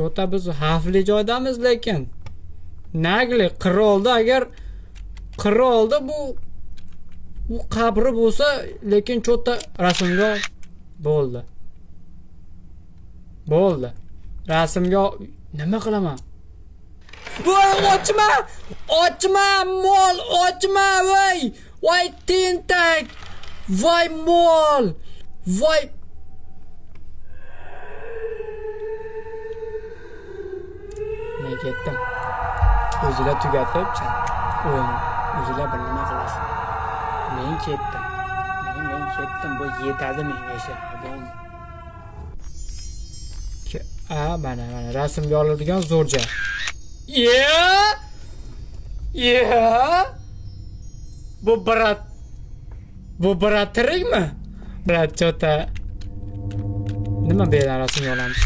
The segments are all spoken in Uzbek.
Chota biz xavfli joydamiz lekin. Nagli qirolda agar qirolda bu qabri bo'lsa, lekin chota rasmga bo'ldi. Bo'ldi. Rasmga nima qilaman? Voy, ochma! Ochma, mol, ochma, voy! Voy tentak! Voy mol! Voy men ketdim. O'ziga tugatib, o'yin o'ziga bir nima qilasan. Men ketdim. Men ketdim. Bu yetadi menga shu. Mana rasmga oladigan zo'rja. Bu brat tirikmi? Brat chota. Nima bu yerdan rasmga olamiz?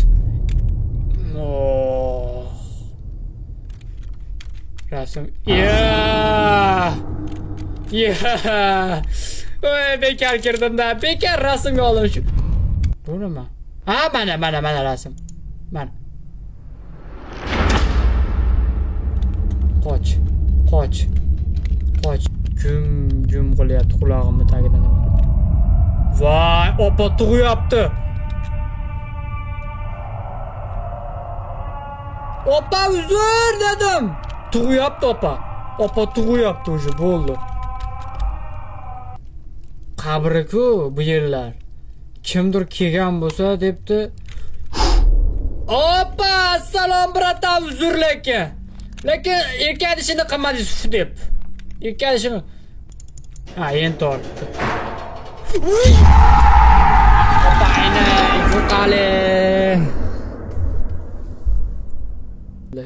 Rasm. Oy, bekar kirdim-da. Bekar rasmga olim shu. Bu nima? Ha, mana rasm. Mana. Qoch. Gum qilyapti qulog'imni tagidan. Voy, opa tug'yapti. Opa uzr dedim. Tug'yapti opa. Opa tug'yapti o'sha bo'ldi. Qabri-ku bu yerlar. Kimdir kelgan bo'lsa debdi. Opa, assalom bratam, uzr lekin erkadishini qilmadingiz deb. Erkadishini. Ha, endi tortdi. Opa, ayni yo'qali.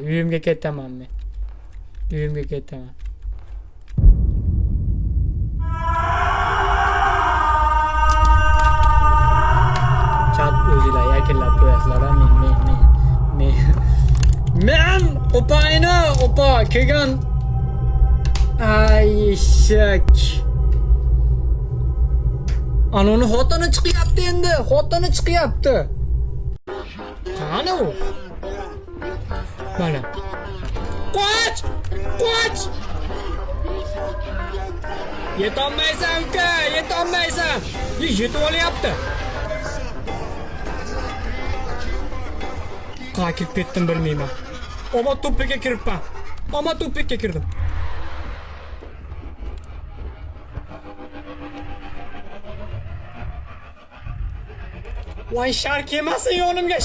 Uyimga ketaman men. Chat o'zinglar yakillab qo'yasizlar, men opa kelgan. Ay eshak. Anoni xotini chiqyapti endi. Qani u? Mana. Qoch! Yetolmaysan uka, yetolmaysan. Yetib olyapti. Qayerga kirib ketdim bilmayman. Omma tupikka kirdim. Voy, shark yemasin yonimga,